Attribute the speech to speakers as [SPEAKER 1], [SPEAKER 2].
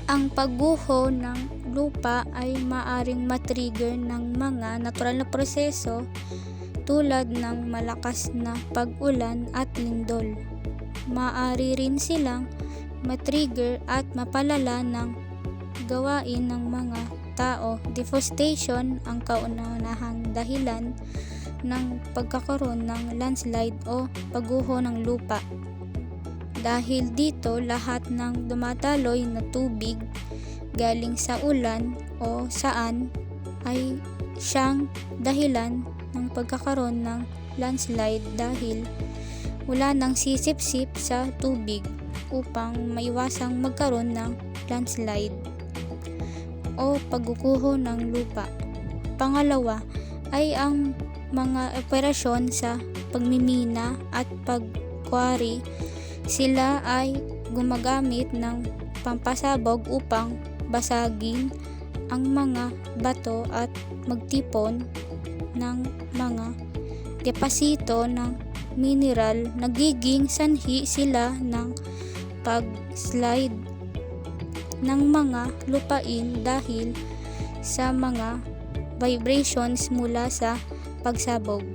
[SPEAKER 1] Ang pagguho ng lupa ay maaring matrigger ng mga natural na proseso tulad ng malakas na pag-ulan at lindol. Maaari rin silang matrigger at mapalala ng gawain ng mga tao. Deforestation ang kauna-unahang dahilan ng pagkakaroon ng landslide o pagguho ng lupa. Dahil dito, lahat ng dumadaloy na tubig galing sa ulan o saan ay siyang dahilan ng pagkakaroon ng landslide dahil wala nang sisip-sip sa tubig upang maiwasang magkaroon ng landslide o pagguguho ng lupa. Pangalawa ay ang mga operasyon sa pagmimina at pagkwari. Sila ay gumagamit ng pampasabog upang basagin ang mga bato at magtipon ng mga deposito ng mineral. Nagiging sanhi sila ng pag-slide ng mga lupain dahil sa mga vibrations mula sa pagsabog.